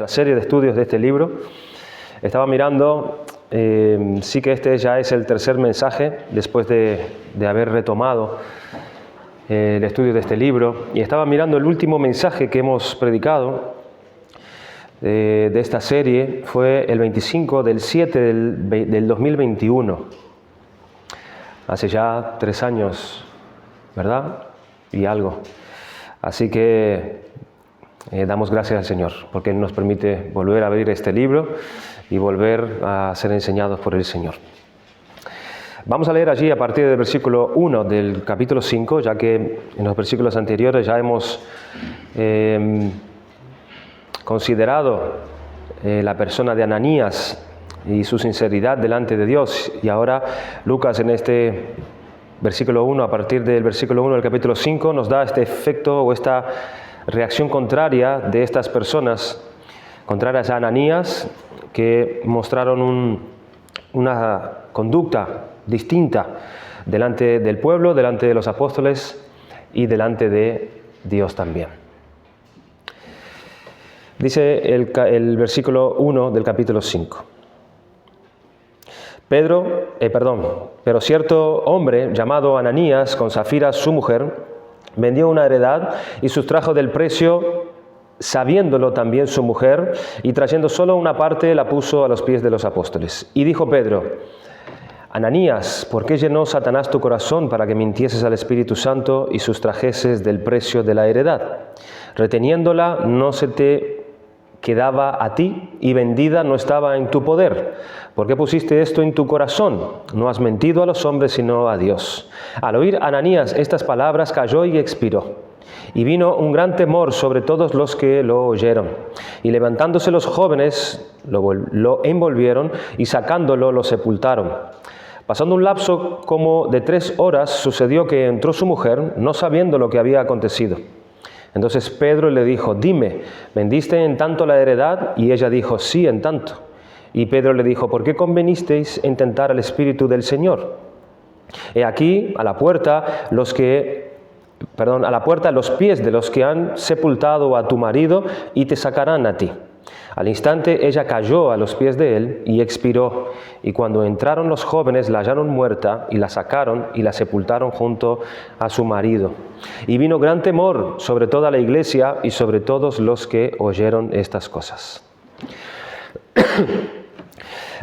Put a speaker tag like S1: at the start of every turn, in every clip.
S1: La serie de estudios de este libro. Estaba mirando, sí que este ya es el tercer mensaje después de haber retomado el estudio de este libro, y estaba mirando el último mensaje que hemos predicado de esta serie, fue el 25 del 7 del 2021, hace ya 3 años, ¿verdad? Y algo. Así que damos gracias al Señor, porque Él nos permite volver a abrir este libro y volver a ser enseñados por el Señor. Vamos a leer allí a partir del versículo 1 del capítulo 5, ya que en los versículos anteriores ya hemos considerado la persona de Ananías y su sinceridad delante de Dios. Y ahora Lucas en este versículo 1, a partir del versículo 1 del capítulo 5, nos da este efecto o esta reacción contraria de estas personas, contrarias a Ananías, que mostraron una conducta distinta delante del pueblo, delante de los apóstoles y delante de Dios también. Dice el versículo 1 del capítulo 5. Pero cierto hombre llamado Ananías, con Safira su mujer, vendió una heredad y sustrajo del precio, sabiéndolo también su mujer, y trayendo solo una parte la puso a los pies de los apóstoles. Y dijo Pedro: Ananías, ¿por qué llenó Satanás tu corazón para que mintieses al Espíritu Santo y sustrajeses del precio de la heredad? Reteniéndola no se te quedaba a ti, y vendida no estaba en tu poder. ¿Por qué pusiste esto en tu corazón? No has mentido a los hombres, sino a Dios. Al oír Ananías estas palabras, cayó y expiró. Y vino un gran temor sobre todos los que lo oyeron. Y levantándose los jóvenes, lo envolvieron, y sacándolo lo sepultaron. Pasando un lapso como de 3 horas, sucedió que entró su mujer, no sabiendo lo que había acontecido. Entonces Pedro le dijo: dime, ¿vendiste en tanto la heredad? Y ella dijo: sí, en tanto. Y Pedro le dijo: ¿por qué convenisteis en tentar al Espíritu del Señor? He aquí a la puerta los pies de los que han sepultado a tu marido, y te sacarán a ti. Al instante ella cayó a los pies de él y expiró. Y cuando entraron los jóvenes la hallaron muerta, y la sacaron y la sepultaron junto a su marido. Y vino gran temor sobre toda la iglesia y sobre todos los que oyeron estas cosas.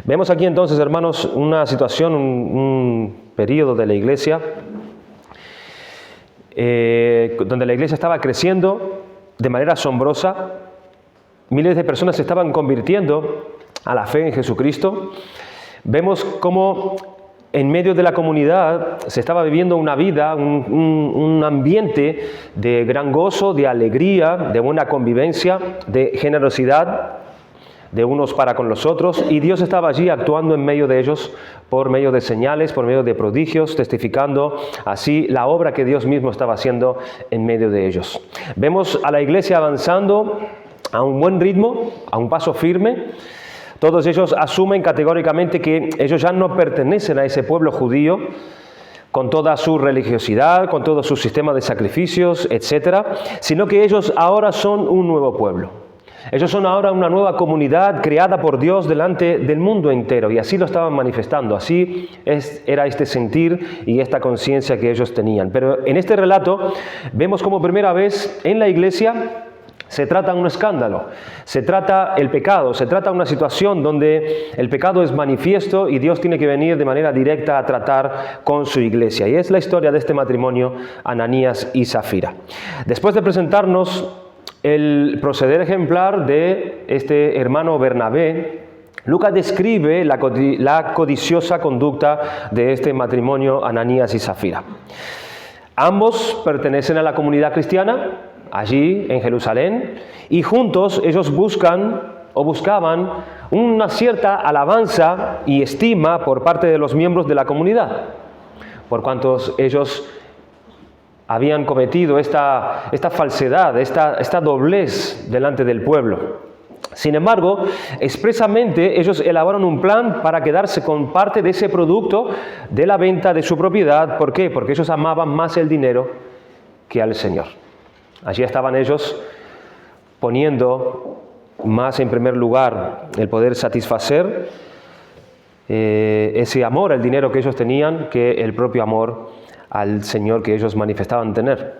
S1: Vemos aquí entonces, hermanos, una situación, un periodo de la iglesia, donde la iglesia estaba creciendo de manera asombrosa. Miles de personas se estaban convirtiendo a la fe en Jesucristo. Vemos cómo en medio de la comunidad se estaba viviendo una vida, un ambiente de gran gozo, de alegría, de buena convivencia, de generosidad de unos para con los otros, y Dios estaba allí actuando en medio de ellos por medio de señales, por medio de prodigios, testificando así la obra que Dios mismo estaba haciendo en medio de ellos. Vemos a la iglesia avanzando a un buen ritmo, a un paso firme. Todos ellos asumen categóricamente que ellos ya no pertenecen a ese pueblo judío con toda su religiosidad, con todo su sistema de sacrificios, etcétera, sino que ellos ahora son un nuevo pueblo. Ellos son ahora una nueva comunidad creada por Dios delante del mundo entero, y así lo estaban manifestando. Así era este sentir y esta conciencia que ellos tenían. Pero en este relato vemos como primera vez en la iglesia se trata un escándalo, se trata el pecado, se trata una situación donde el pecado es manifiesto y Dios tiene que venir de manera directa a tratar con su iglesia. Y es la historia de este matrimonio, Ananías y Safira. Después de presentarnos el proceder ejemplar de este hermano Bernabé, Lucas describe la codiciosa conducta de este matrimonio, Ananías y Safira. Ambos pertenecen a la comunidad cristiana, allí en Jerusalén, y juntos ellos buscaban una cierta alabanza y estima por parte de los miembros de la comunidad, por cuantos ellos habían cometido esta falsedad, esta doblez delante del pueblo. Sin embargo, expresamente ellos elaboran un plan para quedarse con parte de ese producto de la venta de su propiedad. ¿Por qué? Porque ellos amaban más el dinero que al Señor. Allí estaban ellos poniendo más en primer lugar el poder satisfacer ese amor al dinero que ellos tenían que el propio amor al Señor que ellos manifestaban tener.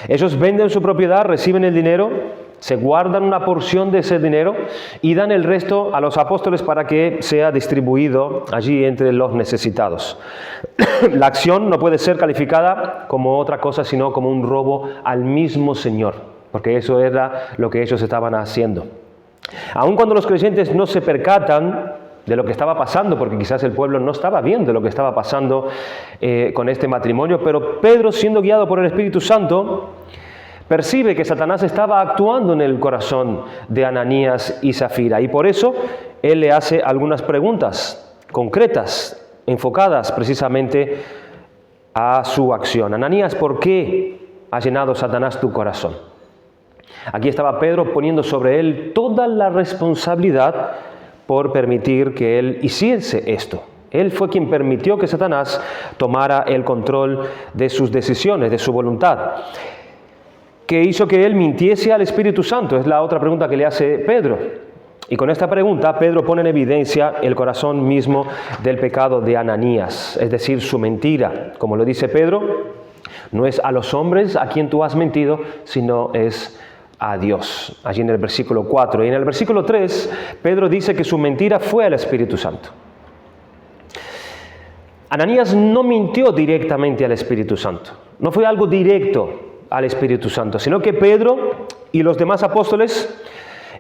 S1: Ellos venden su propiedad, reciben el dinero, se guardan una porción de ese dinero y dan el resto a los apóstoles para que sea distribuido allí entre los necesitados. La acción no puede ser calificada como otra cosa sino como un robo al mismo Señor, porque eso era lo que ellos estaban haciendo. Aun cuando los creyentes no se percatan de lo que estaba pasando, porque quizás el pueblo no estaba viendo lo que estaba pasando con este matrimonio, pero Pedro, siendo guiado por el Espíritu Santo, percibe que Satanás estaba actuando en el corazón de Ananías y Zafira, y por eso él le hace algunas preguntas concretas, enfocadas precisamente a su acción. Ananías, ¿por qué ha llenado Satanás tu corazón? Aquí estaba Pedro poniendo sobre él toda la responsabilidad por permitir que él hiciese esto. Él fue quien permitió que Satanás tomara el control de sus decisiones, de su voluntad. ¿Qué hizo que él mintiese al Espíritu Santo? Es la otra pregunta que le hace Pedro. Y con esta pregunta, Pedro pone en evidencia el corazón mismo del pecado de Ananías, es decir, su mentira. Como lo dice Pedro, no es a los hombres a quien tú has mentido, sino es a Dios, allí en el versículo 4. Y en el versículo 3, Pedro dice que su mentira fue al Espíritu Santo. Ananías no mintió directamente al Espíritu Santo, no fue algo directo al Espíritu Santo, sino que Pedro y los demás apóstoles,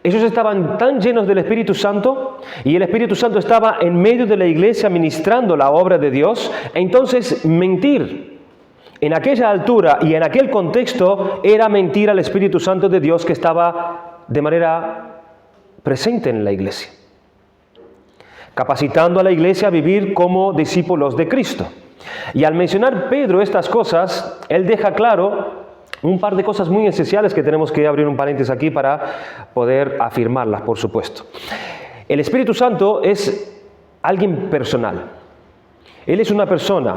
S1: ellos estaban tan llenos del Espíritu Santo y el Espíritu Santo estaba en medio de la iglesia ministrando la obra de Dios, e entonces mentir en aquella altura y en aquel contexto era mentir al Espíritu Santo de Dios que estaba de manera presente en la iglesia, capacitando a la iglesia a vivir como discípulos de Cristo. Y al mencionar Pedro estas cosas, él deja claro un par de cosas muy esenciales que tenemos que abrir un paréntesis aquí para poder afirmarlas, por supuesto. El Espíritu Santo es alguien personal. Él es una persona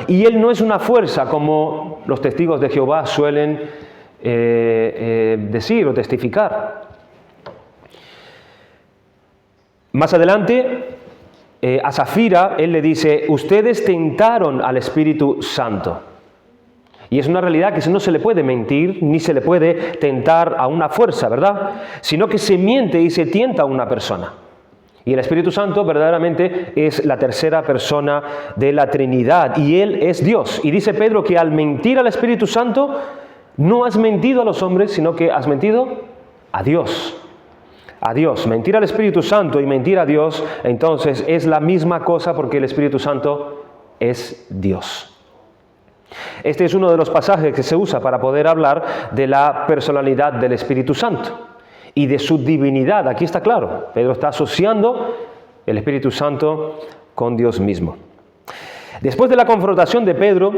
S1: y Él no es una fuerza como los testigos de Jehová suelen decir o testificar. Más adelante, a Zafira, Él le dice, ustedes tentaron al Espíritu Santo. Y es una realidad que no se le puede mentir, ni se le puede tentar a una fuerza, ¿verdad? Sino que se miente y se tienta a una persona. Y el Espíritu Santo verdaderamente es la tercera persona de la Trinidad y Él es Dios. Y dice Pedro que al mentir al Espíritu Santo no has mentido a los hombres, sino que has mentido a Dios. A Dios. Mentir al Espíritu Santo y mentir a Dios, entonces es la misma cosa porque el Espíritu Santo es Dios. Este es uno de los pasajes que se usa para poder hablar de la personalidad del Espíritu Santo y de su divinidad. Aquí está claro, Pedro está asociando el Espíritu Santo con Dios mismo. Después de la confrontación de Pedro,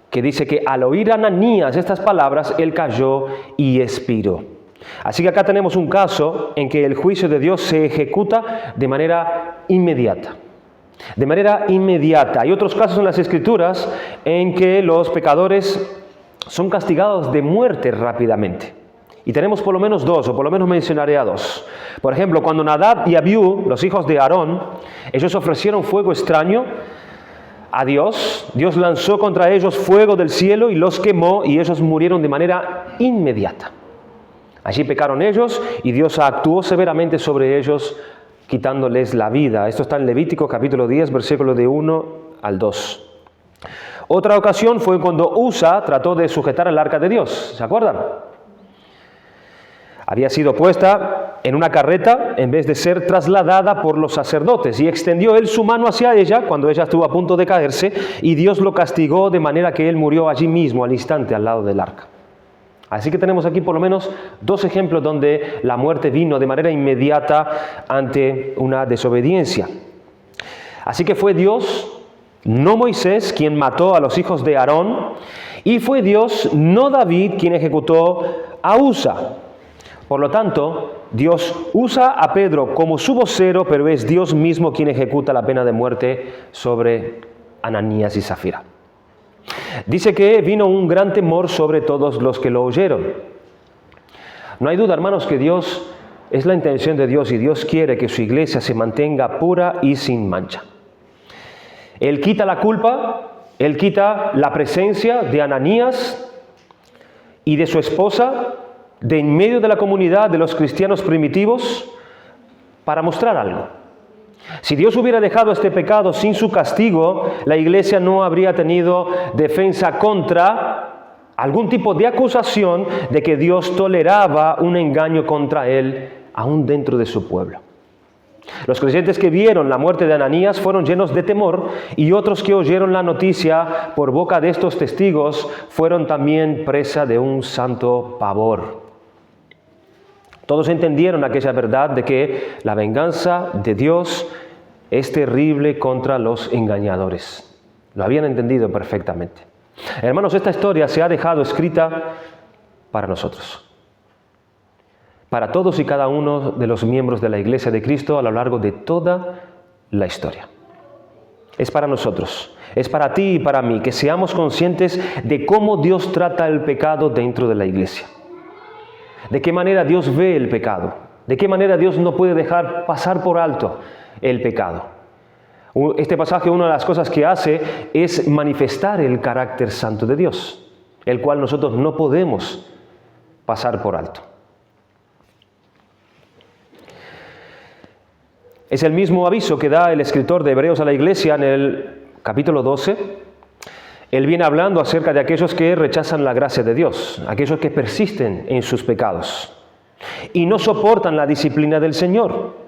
S1: que dice que al oír a Ananías estas palabras, él cayó y expiró. Así que acá tenemos un caso en que el juicio de Dios se ejecuta de manera inmediata. De manera inmediata. Hay otros casos en las Escrituras en que los pecadores son castigados de muerte rápidamente. Y tenemos por lo menos dos, o por lo menos mencionaré a dos. Por ejemplo, cuando Nadab y Abiú, los hijos de Aarón, ellos ofrecieron fuego extraño a Dios, Dios lanzó contra ellos fuego del cielo y los quemó y ellos murieron de manera inmediata. Allí pecaron ellos y Dios actuó severamente sobre ellos, quitándoles la vida. Esto está en Levítico capítulo 10, versículos de 1 al 2. Otra ocasión fue cuando Usa trató de sujetar el arca de Dios. ¿Se acuerdan? Había sido puesta en una carreta en vez de ser trasladada por los sacerdotes y extendió él su mano hacia ella cuando ella estuvo a punto de caerse y Dios lo castigó de manera que él murió allí mismo al instante al lado del arca. Así que tenemos aquí por lo menos dos ejemplos donde la muerte vino de manera inmediata ante una desobediencia. Así que fue Dios, no Moisés, quien mató a los hijos de Aarón, y fue Dios, no David, quien ejecutó a Usa. Por lo tanto, Dios usa a Pedro como su vocero, pero es Dios mismo quien ejecuta la pena de muerte sobre Ananías y Zafira. Dice que vino un gran temor sobre todos los que lo oyeron. No hay duda, hermanos, que Dios es la intención de Dios y Dios quiere que su iglesia se mantenga pura y sin mancha. Él quita la culpa, Él quita la presencia de Ananías y de su esposa de en medio de la comunidad de los cristianos primitivos para mostrar algo. Si Dios hubiera dejado este pecado sin su castigo, la iglesia no habría tenido defensa contra algún tipo de acusación de que Dios toleraba un engaño contra él, aún dentro de su pueblo. Los creyentes que vieron la muerte de Ananías fueron llenos de temor y otros que oyeron la noticia por boca de estos testigos fueron también presa de un santo pavor. Todos entendieron aquella verdad de que la venganza de Dios es terrible contra los engañadores. Lo habían entendido perfectamente. Hermanos, esta historia se ha dejado escrita para nosotros, para todos y cada uno de los miembros de la Iglesia de Cristo a lo largo de toda la historia. Es para nosotros, es para ti y para mí, que seamos conscientes de cómo Dios trata el pecado dentro de la Iglesia. De qué manera Dios ve el pecado, de qué manera Dios no puede dejar pasar por alto el pecado. Este pasaje, una de las cosas que hace es manifestar el carácter santo de Dios, el cual nosotros no podemos pasar por alto. Es el mismo aviso que da el escritor de Hebreos a la iglesia en el capítulo 12. Él viene hablando acerca de aquellos que rechazan la gracia de Dios, aquellos que persisten en sus pecados y no soportan la disciplina del Señor.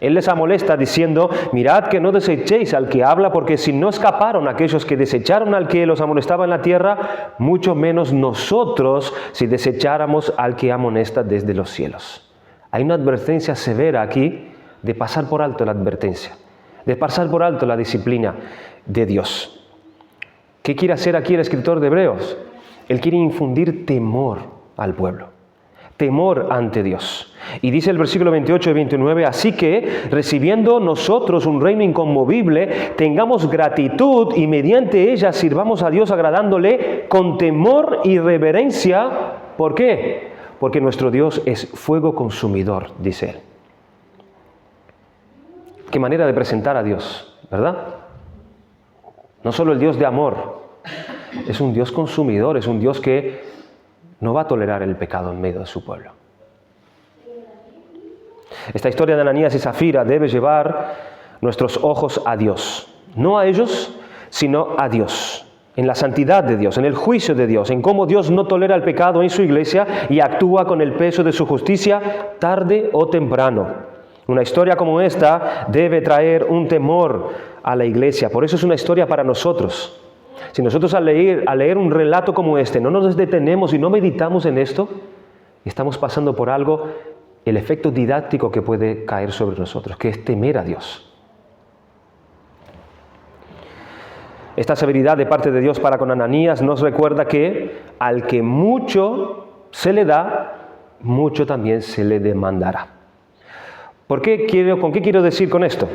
S1: Él les amonesta diciendo: mirad que no desechéis al que habla, porque si no escaparon aquellos que desecharon al que los amonestaba en la tierra, mucho menos nosotros si desecháramos al que amonesta desde los cielos. Hay una advertencia severa aquí de pasar por alto la advertencia, de pasar por alto la disciplina de Dios. ¿Qué quiere hacer aquí el escritor de Hebreos? Él quiere infundir temor al pueblo, temor ante Dios. Y dice el versículo 28 y 29, así que, recibiendo nosotros un reino inconmovible, tengamos gratitud y mediante ella sirvamos a Dios agradándole con temor y reverencia. ¿Por qué? Porque nuestro Dios es fuego consumidor, dice él. Qué manera de presentar a Dios, ¿verdad? No solo el Dios de amor, es un Dios consumidor, es un Dios que no va a tolerar el pecado en medio de su pueblo. Esta historia de Ananías y Zafira debe llevar nuestros ojos a Dios, no a ellos, sino a Dios, en la santidad de Dios, en el juicio de Dios, en cómo Dios no tolera el pecado en su iglesia y actúa con el peso de su justicia tarde o temprano. Una historia como esta debe traer un temor a la iglesia, por eso es una historia para nosotros. Si nosotros al leer un relato como este no nos detenemos y no meditamos en esto, estamos pasando por algo, el efecto didáctico que puede caer sobre nosotros, que es temer a Dios. Esta severidad de parte de Dios para con Ananías nos recuerda que al que mucho se le da, mucho también se le demandará. ¿Con qué quiero decir con esto?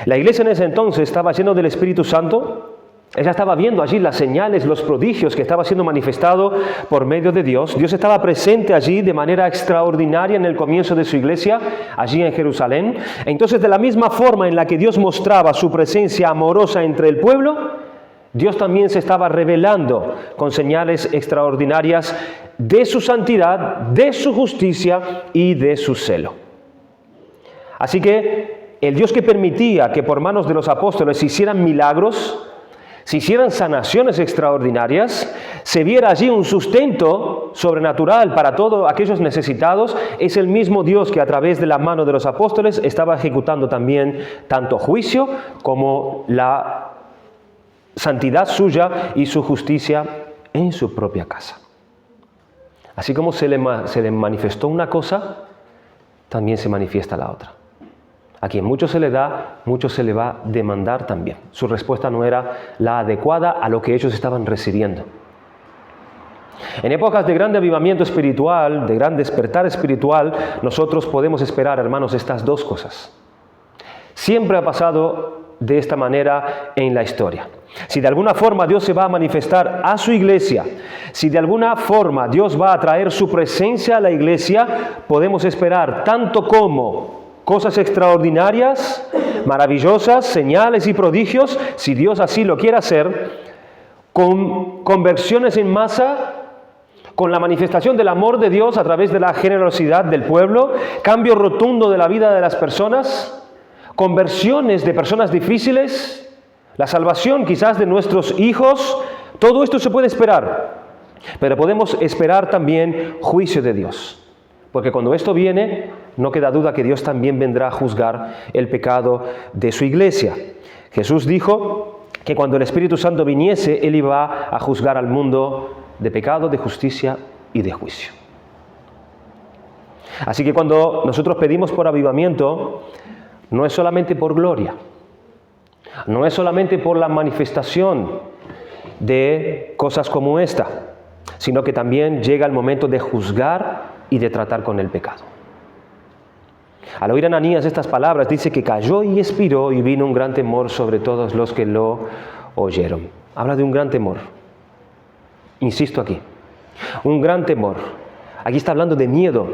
S1: La iglesia en ese entonces estaba llena del Espíritu Santo. Ella estaba viendo allí las señales, los prodigios que estaba siendo manifestado por medio de Dios. Dios estaba presente allí de manera extraordinaria en el comienzo de su iglesia, allí en Jerusalén. Entonces, de la misma forma en la que Dios mostraba su presencia amorosa entre el pueblo, Dios también se estaba revelando con señales extraordinarias de su santidad, de su justicia y de su celo. Así que el Dios que permitía que por manos de los apóstoles se hicieran milagros, se hicieran sanaciones extraordinarias, se viera allí un sustento sobrenatural para todos aquellos necesitados, es el mismo Dios que a través de la mano de los apóstoles estaba ejecutando también tanto juicio como la santidad suya y su justicia en su propia casa. Así como se le manifestó una cosa, también se manifiesta la otra. A quien mucho se le da, mucho se le va a demandar también. Su respuesta no era la adecuada a lo que ellos estaban recibiendo. En épocas de gran avivamiento espiritual, de gran despertar espiritual, nosotros podemos esperar, hermanos, estas dos cosas. Siempre ha pasado de esta manera en la historia. si de alguna forma Dios se va a manifestar a su iglesia, si de alguna forma Dios va a traer su presencia a la iglesia, podemos esperar tanto como cosas extraordinarias, maravillosas, señales y prodigios, si Dios así lo quiere hacer, con conversiones en masa, con la manifestación del amor de Dios a través de la generosidad del pueblo, cambio rotundo de la vida de las personas, conversiones de personas difíciles, la salvación quizás de nuestros hijos. Todo esto se puede esperar, pero podemos esperar también juicio de Dios, porque cuando esto viene, no queda duda que Dios también vendrá a juzgar el pecado de su iglesia. Jesús dijo que cuando el Espíritu Santo viniese, Él iba a juzgar al mundo de pecado, de justicia y de juicio. Así que cuando nosotros pedimos por avivamiento, no es solamente por gloria, no es solamente por la manifestación de cosas como esta, sino que también llega el momento de juzgar y de tratar con el pecado. Al oír Ananías estas palabras, dice que cayó y expiró y vino un gran temor sobre todos los que lo oyeron. Habla de un gran temor. Insisto aquí, un gran temor. Aquí está hablando de miedo,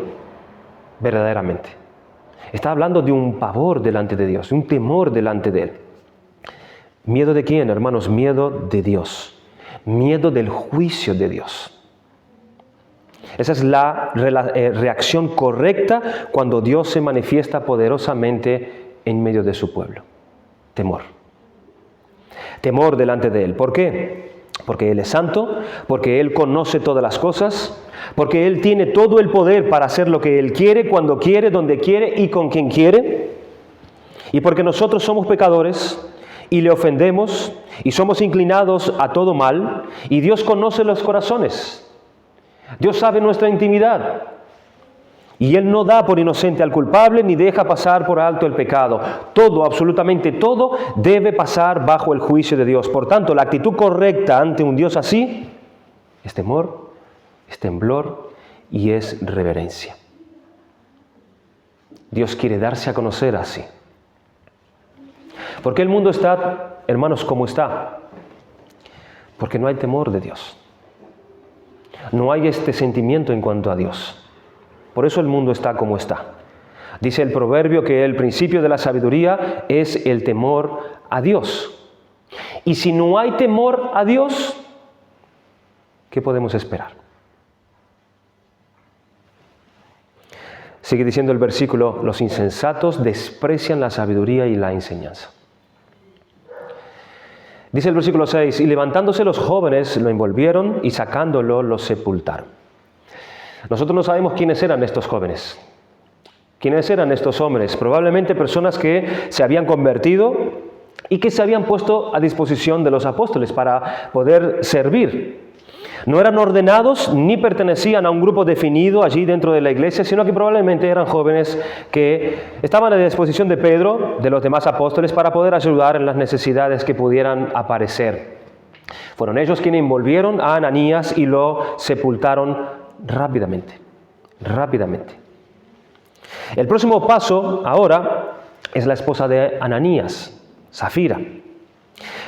S1: verdaderamente. Está hablando de un pavor delante de Dios, un temor delante de Él. ¿Miedo de quién, hermanos? Miedo de Dios. Miedo del juicio de Dios. Esa es la reacción correcta cuando Dios se manifiesta poderosamente en medio de su pueblo. Temor. Temor delante de Él. ¿Por qué? Porque Él es santo, porque Él conoce todas las cosas, porque Él tiene todo el poder para hacer lo que Él quiere, cuando quiere, donde quiere y con quien quiere. Y porque nosotros somos pecadores y le ofendemos y somos inclinados a todo mal, y Dios conoce los corazones. Dios sabe nuestra intimidad. Y Él no da por inocente al culpable ni deja pasar por alto el pecado. Todo, absolutamente todo, debe pasar bajo el juicio de Dios. Por tanto, la actitud correcta ante un Dios así es temor, es temblor y es reverencia. Dios quiere darse a conocer así. ¿Por qué el mundo está, hermanos, como está? Porque no hay temor de Dios. No hay este sentimiento en cuanto a Dios. Por eso el mundo está como está. Dice el proverbio que el principio de la sabiduría es el temor a Dios. Y si no hay temor a Dios, ¿qué podemos esperar? Sigue diciendo el versículo: los insensatos desprecian la sabiduría y la enseñanza. Dice el versículo 6, y levantándose los jóvenes lo envolvieron y sacándolo lo sepultaron. Nosotros no sabemos quiénes eran estos jóvenes. ¿Quiénes eran estos hombres? Probablemente personas que se habían convertido y que se habían puesto a disposición de los apóstoles para poder servir. No eran ordenados ni pertenecían a un grupo definido allí dentro de la iglesia, sino que probablemente eran jóvenes que estaban a disposición de Pedro, de los demás apóstoles, para poder ayudar en las necesidades que pudieran aparecer. Fueron ellos quienes envolvieron a Ananías y lo sepultaron rápidamente. El próximo paso ahora es la esposa de Ananías, Safira.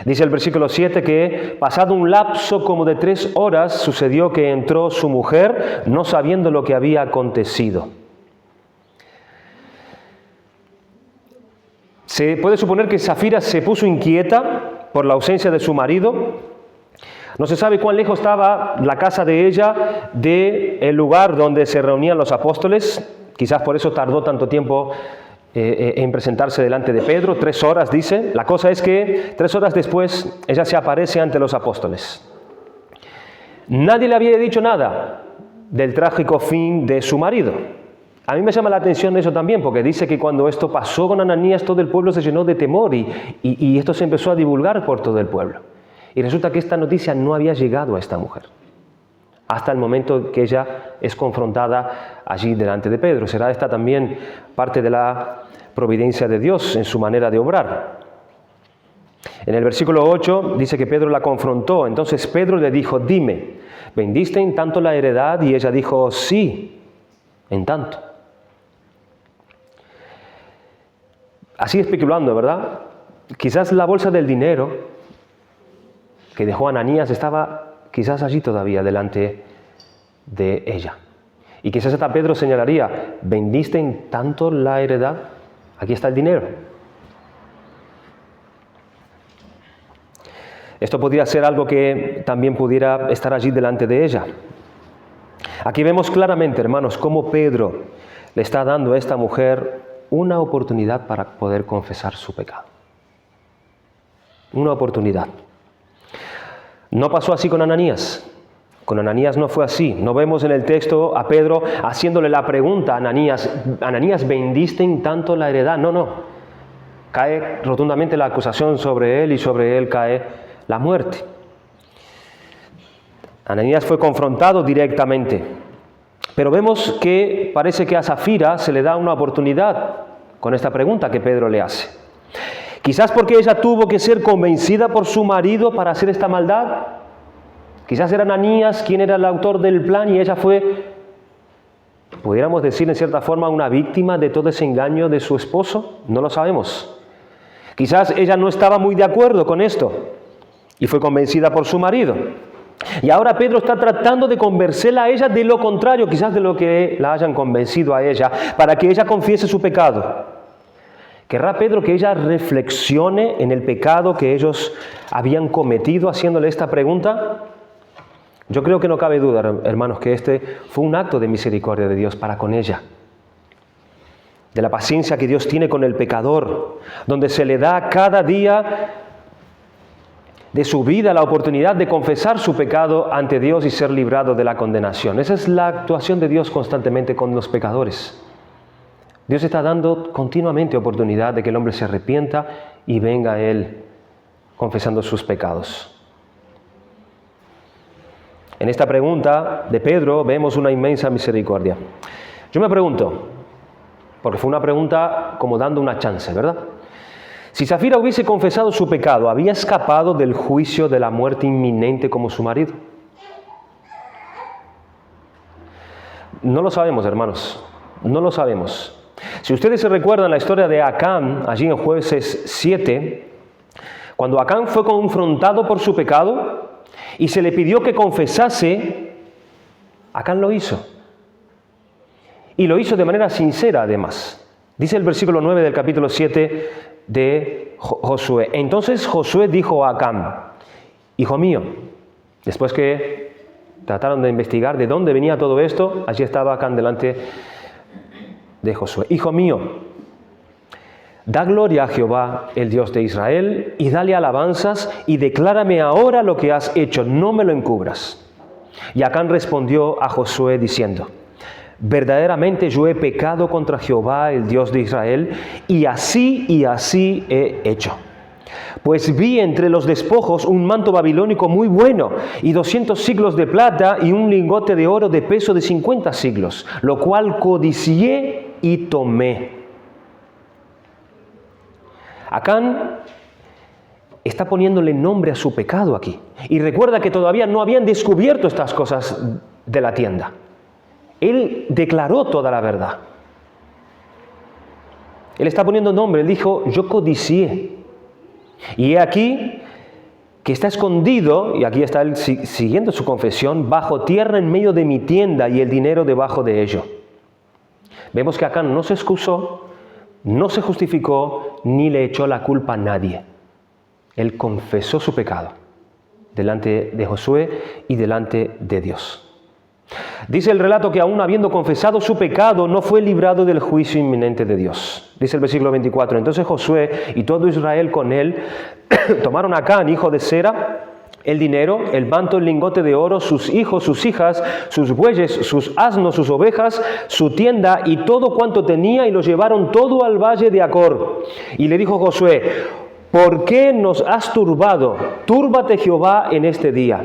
S1: Dice el versículo 7 que pasado un lapso como de 3 horas sucedió que entró su mujer no sabiendo lo que había acontecido. Se puede suponer que Safira se puso inquieta por la ausencia de su marido. No se sabe cuán lejos estaba la casa de ella del lugar donde se reunían los apóstoles. Quizás por eso tardó tanto tiempo en presentarse delante de Pedro. 3 horas, dice. La cosa es que 3 horas después ella se aparece ante los apóstoles. Nadie le había dicho nada del trágico fin de su marido. A mí me llama la atención eso también, porque dice que cuando esto pasó con Ananías, todo el pueblo se llenó de temor y esto se empezó a divulgar por todo el pueblo. Y resulta que esta noticia no había llegado a esta mujer hasta el momento que ella es confrontada allí delante de Pedro. ¿Será esta también parte de la providencia de Dios en su manera de obrar? En el versículo 8 dice que Pedro la confrontó. Entonces Pedro le dijo: dime, ¿vendiste en tanto la heredad? Y ella dijo: sí, en tanto. Así especulando, ¿verdad? Quizás la bolsa del dinero que dejó a Ananías estaba quizás allí todavía delante de ella. Y quizás hasta Pedro señalaría, ¿vendiste en tanto la heredad? Aquí está el dinero. Esto podría ser algo que también pudiera estar allí delante de ella. Aquí vemos claramente, hermanos, cómo Pedro le está dando a esta mujer una oportunidad para poder confesar su pecado. Una oportunidad. No pasó así con Ananías. Con Ananías no fue así. No vemos en el texto a Pedro haciéndole la pregunta a Ananías, Ananías, ¿vendiste en tanto la heredad? No. Cae rotundamente la acusación sobre él y sobre él cae la muerte. Ananías fue confrontado directamente. Pero vemos que parece que a Zafira se le da una oportunidad con esta pregunta que Pedro le hace. Quizás porque ella tuvo que ser convencida por su marido para hacer esta maldad. Quizás era Ananías quien era el autor del plan y ella fue, pudiéramos decir en cierta forma, una víctima de todo ese engaño de su esposo. No lo sabemos. Quizás ella no estaba muy de acuerdo con esto y fue convencida por su marido. Y ahora Pedro está tratando de convencerla a ella de lo contrario, quizás de lo que la hayan convencido a ella, para que ella confiese su pecado. ¿Querrá Pedro que ella reflexione en el pecado que ellos habían cometido haciéndole esta pregunta? Yo creo que no cabe duda, hermanos, que este fue un acto de misericordia de Dios para con ella. De la paciencia que Dios tiene con el pecador, donde se le da cada día de su vida la oportunidad de confesar su pecado ante Dios y ser librado de la condenación. Esa es la actuación de Dios constantemente con los pecadores. Dios está dando continuamente oportunidad de que el hombre se arrepienta y venga a Él confesando sus pecados. En esta pregunta de Pedro vemos una inmensa misericordia. Yo me pregunto, porque fue una pregunta como dando una chance, ¿verdad? Si Zafira hubiese confesado su pecado, ¿había escapado del juicio de la muerte inminente como su marido? No lo sabemos, hermanos, no lo sabemos. Si ustedes se recuerdan la historia de Acán, allí en Jueces 7, cuando Acán fue confrontado por su pecado y se le pidió que confesase, Acán lo hizo. Y lo hizo de manera sincera, además. Dice el versículo 9 del capítulo 7 de Josué. Entonces Josué dijo a Acán, hijo mío, después que trataron de investigar de dónde venía todo esto, allí estaba Acán delante de Josué. Hijo mío, da gloria a Jehová, el Dios de Israel, y dale alabanzas, y declárame ahora lo que has hecho, no me lo encubras. Y Acán respondió a Josué diciendo, verdaderamente yo he pecado contra Jehová, el Dios de Israel, y así he hecho. Pues vi entre los despojos un manto babilónico muy bueno, y 200 siclos de plata, y un lingote de oro de peso de 50 siclos, lo cual codicié y tomé. Acán está poniéndole nombre a su pecado aquí. Y recuerda que todavía no habían descubierto estas cosas de la tienda. Él declaró toda la verdad. Él está poniendo nombre. Él dijo, yo codicié. Y he aquí que está escondido, y aquí está él siguiendo su confesión, bajo tierra en medio de mi tienda y el dinero debajo de ello. Vemos que Acán no se excusó, no se justificó, ni le echó la culpa a nadie. Él confesó su pecado delante de Josué y delante de Dios. Dice el relato que aún habiendo confesado su pecado, no fue librado del juicio inminente de Dios. Dice el versículo 24, entonces Josué y todo Israel con él tomaron a Acán, hijo de Zera, el dinero, el manto, el lingote de oro, sus hijos, sus hijas, sus bueyes, sus asnos, sus ovejas, su tienda y todo cuanto tenía, y lo llevaron todo al valle de Acor. Y le dijo Josué, ¿por qué nos has turbado? Túrbate Jehová en este día.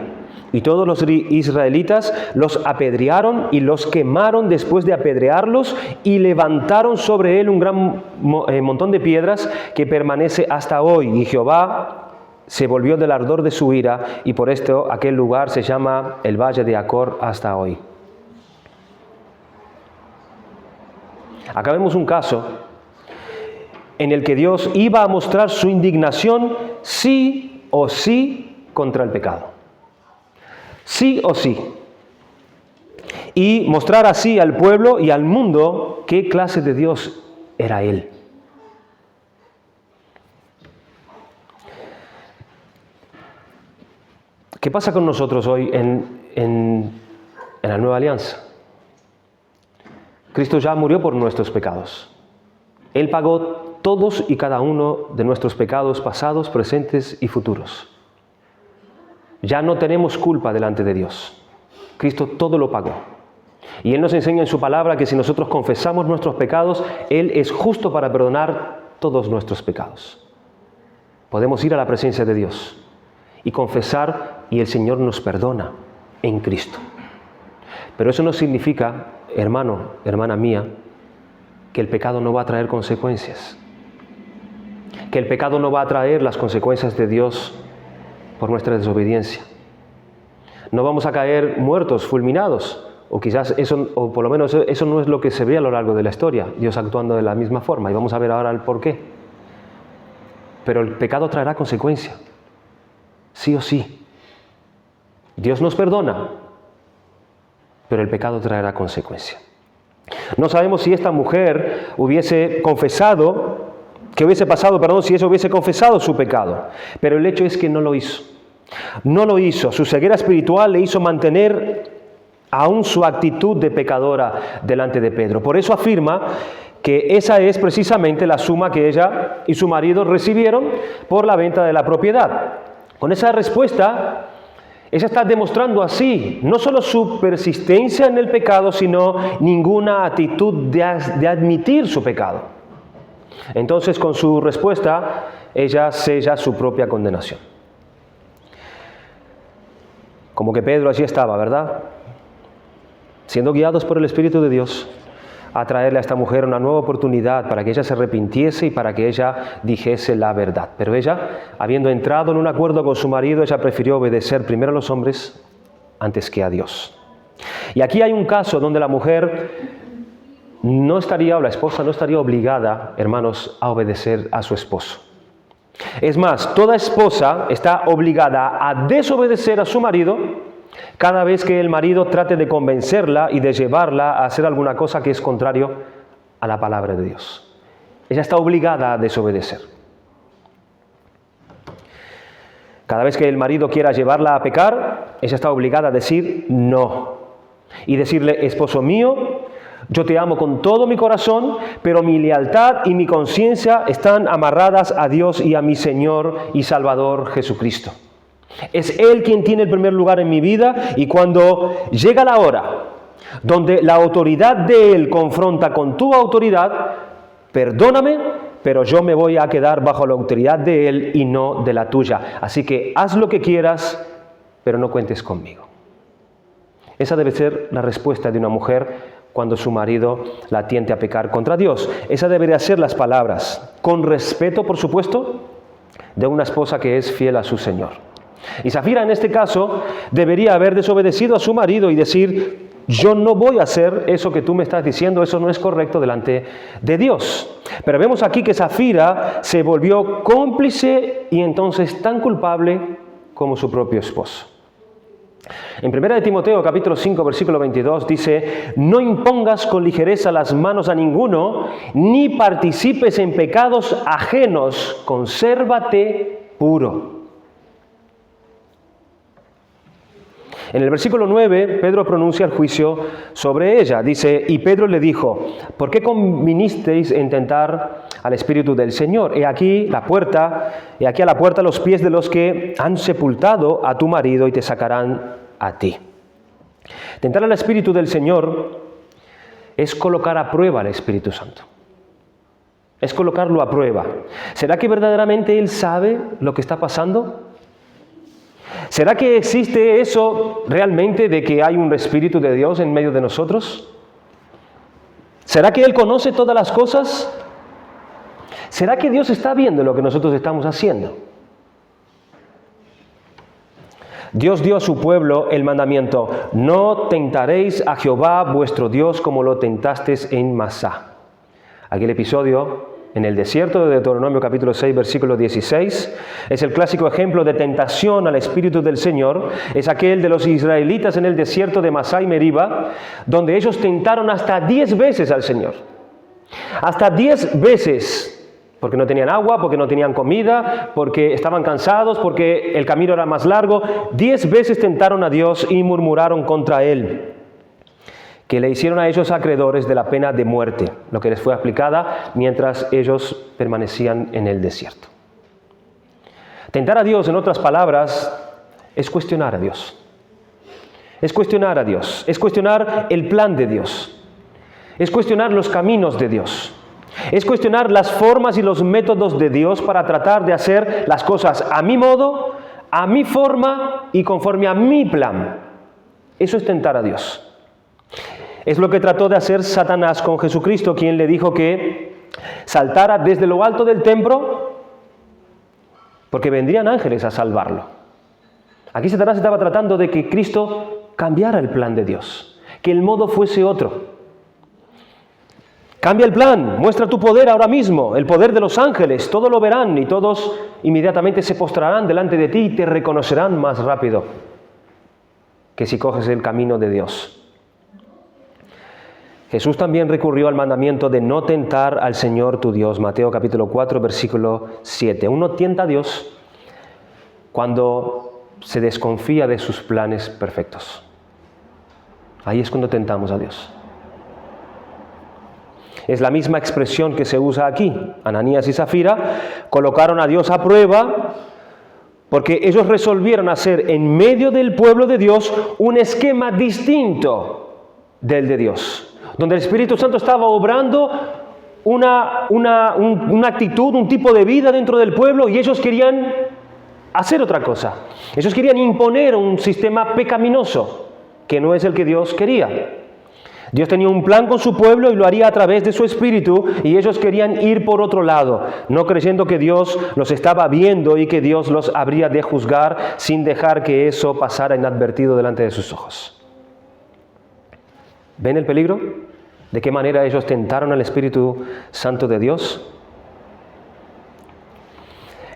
S1: Y todos los israelitas los apedrearon y los quemaron después de apedrearlos, y levantaron sobre él un gran montón de piedras que permanece hasta hoy. Y Jehová se volvió del ardor de su ira, y por esto aquel lugar se llama el Valle de Acor hasta hoy. Acá vemos un caso en el que Dios iba a mostrar su indignación sí o sí contra el pecado. Sí o sí. Y mostrar así al pueblo y al mundo qué clase de Dios era Él. ¿Qué pasa con nosotros hoy en la nueva alianza? Cristo ya murió por nuestros pecados. Él pagó todos y cada uno de nuestros pecados pasados, presentes y futuros. Ya no tenemos culpa delante de Dios. Cristo todo lo pagó. Y Él nos enseña en su palabra que si nosotros confesamos nuestros pecados, Él es justo para perdonar todos nuestros pecados. Podemos ir a la presencia de Dios y confesar, y el Señor nos perdona en Cristo. Pero eso no significa, hermano, hermana mía, que el pecado no va a traer consecuencias. Que el pecado no va a traer las consecuencias de Dios por nuestra desobediencia. No vamos a caer muertos, fulminados, o quizás eso, o por lo menos eso no es lo que se ve a lo largo de la historia, Dios actuando de la misma forma, y vamos a ver ahora el porqué. Pero el pecado traerá consecuencia, sí o sí. Dios nos perdona, pero el pecado traerá consecuencia. No sabemos si esta mujer hubiese confesado, si ella hubiese confesado su pecado, pero el hecho es que no lo hizo. No lo hizo. Su ceguera espiritual le hizo mantener aún su actitud de pecadora delante de Pedro. Por eso afirma que esa es precisamente la suma que ella y su marido recibieron por la venta de la propiedad. Con esa respuesta, ella está demostrando así no solo su persistencia en el pecado, sino ninguna actitud de admitir su pecado. Entonces, con su respuesta, ella sella su propia condenación. Como que Pedro allí estaba, ¿verdad? Siendo guiados por el Espíritu de Dios, a traerle a esta mujer una nueva oportunidad para que ella se arrepintiese y para que ella dijese la verdad. Pero ella, habiendo entrado en un acuerdo con su marido, ella prefirió obedecer primero a los hombres antes que a Dios. Y aquí hay un caso donde la mujer o la esposa no estaría obligada, hermanos, a obedecer a su esposo. Es más, toda esposa está obligada a desobedecer a su marido cada vez que el marido trate de convencerla y de llevarla a hacer alguna cosa que es contrario a la palabra de Dios. Ella está obligada a desobedecer. Cada vez que el marido quiera llevarla a pecar, ella está obligada a decir no. Y decirle, esposo mío, yo te amo con todo mi corazón, pero mi lealtad y mi conciencia están amarradas a Dios y a mi Señor y Salvador Jesucristo. Es Él quien tiene el primer lugar en mi vida, y cuando llega la hora donde la autoridad de Él confronta con tu autoridad, perdóname, pero yo me voy a quedar bajo la autoridad de Él y no de la tuya. Así que haz lo que quieras, pero no cuentes conmigo. Esa debe ser la respuesta de una mujer cuando su marido la tiente a pecar contra Dios. Esa debería ser las palabras, con respeto, por supuesto, de una esposa que es fiel a su Señor. Y Zafira, en este caso, debería haber desobedecido a su marido y decir, yo no voy a hacer eso que tú me estás diciendo, eso no es correcto delante de Dios. Pero vemos aquí que Zafira se volvió cómplice y entonces tan culpable como su propio esposo. En 1 Timoteo capítulo 5 versículo 22 dice, no impongas con ligereza las manos a ninguno, ni participes en pecados ajenos, consérvate puro. En el versículo 9, Pedro pronuncia el juicio sobre ella. Dice, y Pedro le dijo, ¿por qué convinisteis en tentar al Espíritu del Señor? He aquí a la puerta los pies de los que han sepultado a tu marido y te sacarán a ti. Tentar al Espíritu del Señor es colocar a prueba al Espíritu Santo. Es colocarlo a prueba. ¿Será que verdaderamente Él sabe lo que está pasando? ¿Será que existe eso realmente de que hay un Espíritu de Dios en medio de nosotros? ¿Será que Él conoce todas las cosas? ¿Será que Dios está viendo lo que nosotros estamos haciendo? Dios dio a su pueblo el mandamiento, no tentaréis a Jehová vuestro Dios como lo tentasteis en Masá. Aquel episodio en el desierto de Deuteronomio capítulo 6, versículo 16. Es el clásico ejemplo de tentación al Espíritu del Señor. Es aquel de los israelitas en el desierto de Masá y Meriba, donde ellos tentaron hasta 10 veces al Señor. Hasta 10 veces, porque no tenían agua, porque no tenían comida, porque estaban cansados, porque el camino era más largo. 10 veces tentaron a Dios y murmuraron contra Él, que le hicieron a ellos acreedores de la pena de muerte, lo que les fue aplicada mientras ellos permanecían en el desierto. Tentar a Dios, en otras palabras, es cuestionar a Dios. Es cuestionar a Dios, es cuestionar el plan de Dios, es cuestionar los caminos de Dios, es cuestionar las formas y los métodos de Dios para tratar de hacer las cosas a mi modo, a mi forma y conforme a mi plan. Eso es tentar a Dios. Es lo que trató de hacer Satanás con Jesucristo, quien le dijo que saltara desde lo alto del templo porque vendrían ángeles a salvarlo. Aquí Satanás estaba tratando de que Cristo cambiara el plan de Dios, que el modo fuese otro. Cambia el plan, muestra tu poder ahora mismo, el poder de los ángeles, todo lo verán y todos inmediatamente se postrarán delante de ti y te reconocerán más rápido que si coges el camino de Dios. Jesús también recurrió al mandamiento de no tentar al Señor tu Dios, Mateo capítulo 4, versículo 7. Uno tienta a Dios cuando se desconfía de sus planes perfectos. Ahí es cuando tentamos a Dios. Es la misma expresión que se usa aquí. Ananías y Zafira colocaron a Dios a prueba porque ellos resolvieron hacer en medio del pueblo de Dios un esquema distinto del de Dios, donde el Espíritu Santo estaba obrando una actitud, un tipo de vida dentro del pueblo, y ellos querían hacer otra cosa. Ellos querían imponer un sistema pecaminoso, que no es el que Dios quería. Dios tenía un plan con su pueblo y lo haría a través de su Espíritu, y ellos querían ir por otro lado, no creyendo que Dios los estaba viendo y que Dios los habría de juzgar sin dejar que eso pasara inadvertido delante de sus ojos. ¿Ven el peligro? ¿De qué manera ellos tentaron al Espíritu Santo de Dios?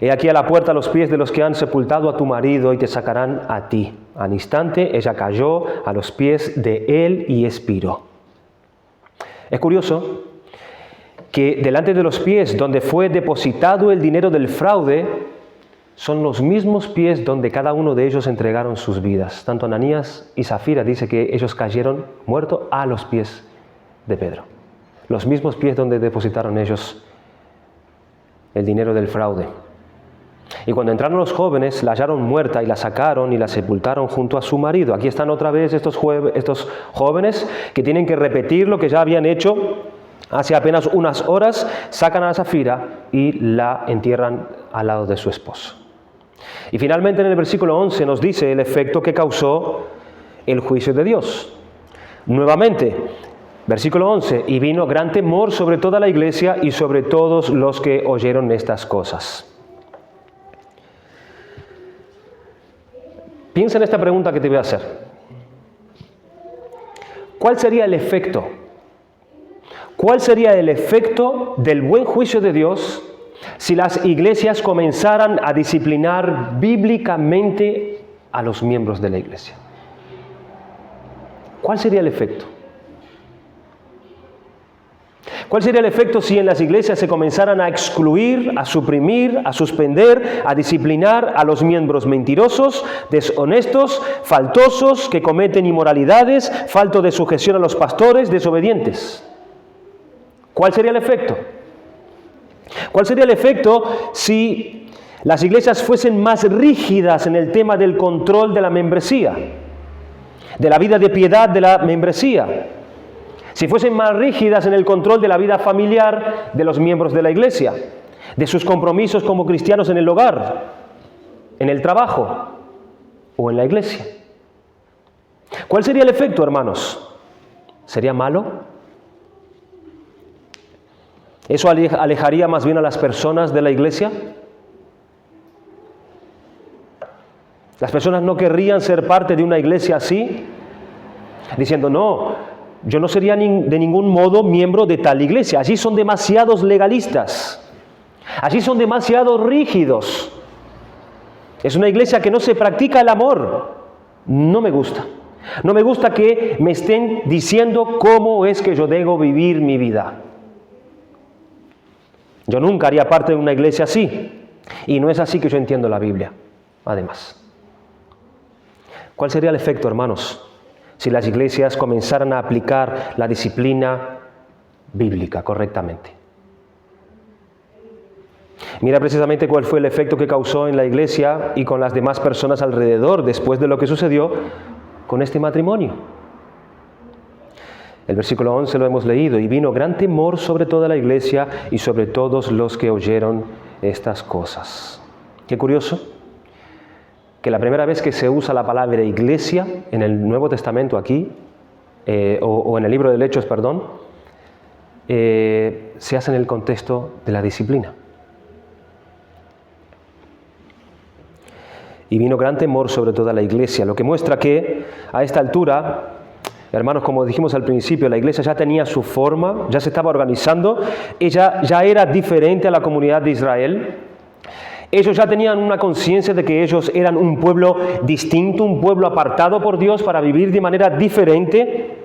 S1: He aquí a la puerta los pies de los que han sepultado a tu marido y te sacarán a ti. Al instante ella cayó a los pies de él y expiró. Es curioso que delante de los pies donde fue depositado el dinero del fraude, son los mismos pies donde cada uno de ellos entregaron sus vidas. Tanto Ananías y Zafira dice que ellos cayeron muertos a los pies de Pedro. Los mismos pies donde depositaron ellos el dinero del fraude. Y cuando entraron los jóvenes, la hallaron muerta y la sacaron y la sepultaron junto a su marido. Aquí están otra vez estos jóvenes que tienen que repetir lo que ya habían hecho hace apenas unas horas. Sacan a Zafira y la entierran al lado de su esposo. Y finalmente en el versículo 11 nos dice el efecto que causó el juicio de Dios. Nuevamente, versículo 11, y vino gran temor sobre toda la iglesia y sobre todos los que oyeron estas cosas. Piensa en esta pregunta que te voy a hacer. ¿Cuál sería el efecto? ¿Cuál sería el efecto del buen juicio de Dios si las iglesias comenzaran a disciplinar bíblicamente a los miembros de la iglesia? ¿Cuál sería el efecto? ¿Cuál sería el efecto si en las iglesias se comenzaran a excluir, a suprimir, a suspender, a disciplinar a los miembros mentirosos, deshonestos, faltosos, que cometen inmoralidades, falto de sujeción a los pastores, desobedientes? ¿Cuál sería el efecto? ¿Cuál sería el efecto si las iglesias fuesen más rígidas en el tema del control de la membresía, de la vida de piedad de la membresía? Si fuesen más rígidas en el control de la vida familiar de los miembros de la iglesia, de sus compromisos como cristianos en el hogar, en el trabajo o en la iglesia. ¿Cuál sería el efecto, hermanos? ¿Sería malo? ¿Eso alejaría más bien a las personas de la iglesia? ¿Las personas no querrían ser parte de una iglesia así? Diciendo, no, yo no sería de ningún modo miembro de tal iglesia. Allí son demasiados legalistas. Allí son demasiado rígidos. Es una iglesia que no se practica el amor. No me gusta. No me gusta que me estén diciendo cómo es que yo debo vivir mi vida. Yo nunca haría parte de una iglesia así. Y no es así que yo entiendo la Biblia, además. ¿Cuál sería el efecto, hermanos, si las iglesias comenzaran a aplicar la disciplina bíblica correctamente? Mira precisamente cuál fue el efecto que causó en la iglesia y con las demás personas alrededor después de lo que sucedió con este matrimonio. El versículo 11 lo hemos leído: y vino gran temor sobre toda la iglesia y sobre todos los que oyeron estas cosas. Qué curioso que la primera vez que se usa la palabra iglesia en el Nuevo Testamento aquí, o en el libro de Hechos, perdón, se hace en el contexto de la disciplina. Y vino gran temor sobre toda la iglesia, lo que muestra que a esta altura, hermanos, como dijimos al principio, la iglesia ya tenía su forma, ya se estaba organizando, ella ya era diferente a la comunidad de Israel. Ellos ya tenían una conciencia de que ellos eran un pueblo distinto, un pueblo apartado por Dios para vivir de manera diferente.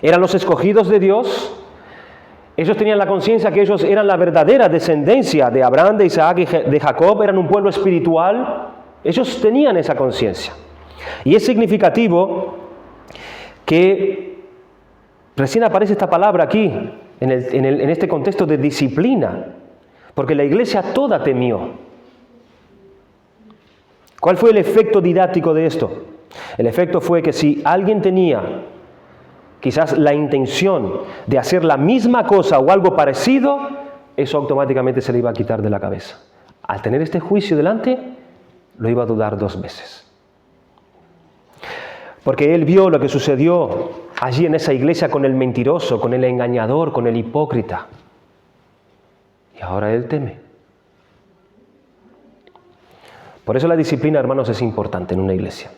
S1: Eran los escogidos de Dios. Ellos tenían la conciencia que ellos eran la verdadera descendencia de Abraham, de Isaac y de Jacob, eran un pueblo espiritual. Ellos tenían esa conciencia. Y es significativo que recién aparece esta palabra aquí, en este contexto de disciplina, porque la iglesia toda temió. ¿Cuál fue el efecto didáctico de esto? El efecto fue que si alguien tenía quizás la intención de hacer la misma cosa o algo parecido, eso automáticamente se le iba a quitar de la cabeza. Al tener este juicio delante, lo iba a dudar 2 veces. Porque él vio lo que sucedió allí en esa iglesia con el mentiroso, con el engañador, con el hipócrita. Y ahora él teme. Por eso la disciplina, hermanos, es importante en una iglesia.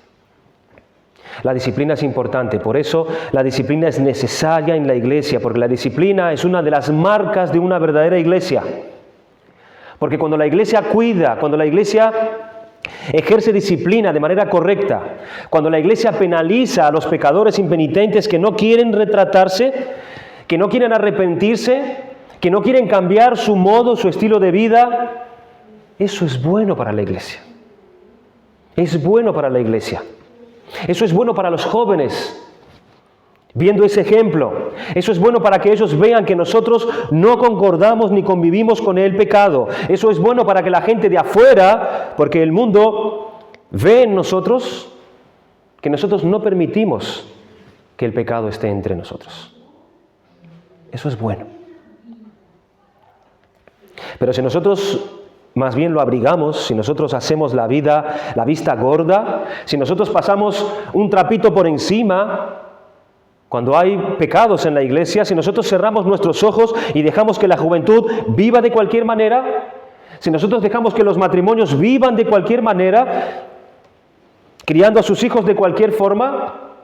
S1: La disciplina es importante, por eso la disciplina es necesaria en la iglesia, porque la disciplina es una de las marcas de una verdadera iglesia. Porque cuando la iglesia cuida, cuando la iglesia ejerce disciplina de manera correcta, cuando la iglesia penaliza a los pecadores impenitentes que no quieren retratarse, que no quieren arrepentirse, que no quieren cambiar su modo, su estilo de vida, eso es bueno para la iglesia. Es bueno para la iglesia. Eso es bueno para los jóvenes, viendo ese ejemplo. Eso es bueno para que ellos vean que nosotros no concordamos ni convivimos con el pecado. Eso es bueno para que la gente de afuera, porque el mundo ve en nosotros que nosotros no permitimos que el pecado esté entre nosotros. Eso es bueno. Pero si nosotros más bien lo abrigamos, si nosotros hacemos la vista gorda, si nosotros pasamos un trapito por encima cuando hay pecados en la iglesia, si nosotros cerramos nuestros ojos y dejamos que la juventud viva de cualquier manera, si nosotros dejamos que los matrimonios vivan de cualquier manera, criando a sus hijos de cualquier forma,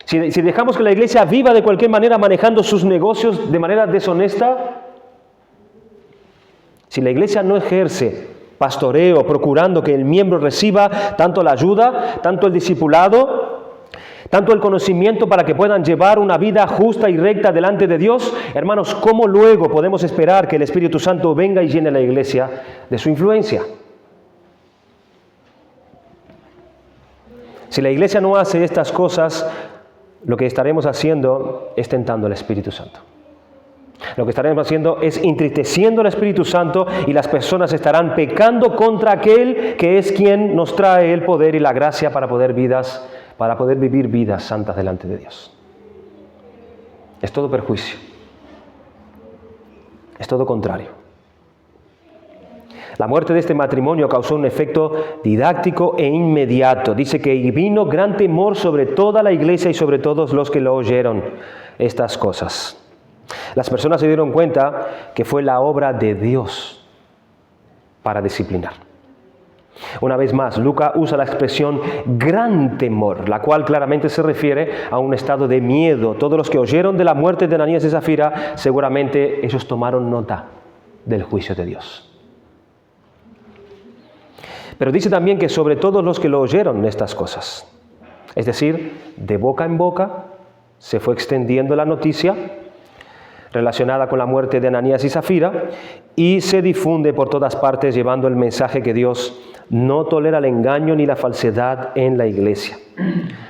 S1: si dejamos que la iglesia viva de cualquier manera manejando sus negocios de manera deshonesta, si la iglesia no ejerce pastoreo, procurando que el miembro reciba tanto la ayuda, tanto el discipulado, tanto el conocimiento para que puedan llevar una vida justa y recta delante de Dios, hermanos, ¿cómo luego podemos esperar que el Espíritu Santo venga y llene la iglesia de su influencia? Si la iglesia no hace estas cosas, lo que estaremos haciendo es tentando al Espíritu Santo. Lo que estaremos haciendo es entristeciendo al Espíritu Santo y las personas estarán pecando contra aquel que es quien nos trae el poder y la gracia para poder vivir vidas santas delante de Dios. Es todo perjuicio. Es todo contrario. La muerte de este matrimonio causó un efecto didáctico e inmediato. Dice que vino gran temor sobre toda la iglesia y sobre todos los que lo oyeron estas cosas. Las personas se dieron cuenta que fue la obra de Dios para disciplinar. Una vez más, Lucas usa la expresión gran temor, la cual claramente se refiere a un estado de miedo. Todos los que oyeron de la muerte de Ananías y Zafira, seguramente ellos tomaron nota del juicio de Dios. Pero dice también que sobre todos los que lo oyeron estas cosas, es decir, de boca en boca se fue extendiendo la noticia relacionada con la muerte de Ananías y Zafira y se difunde por todas partes llevando el mensaje que Dios no tolera el engaño ni la falsedad en la iglesia.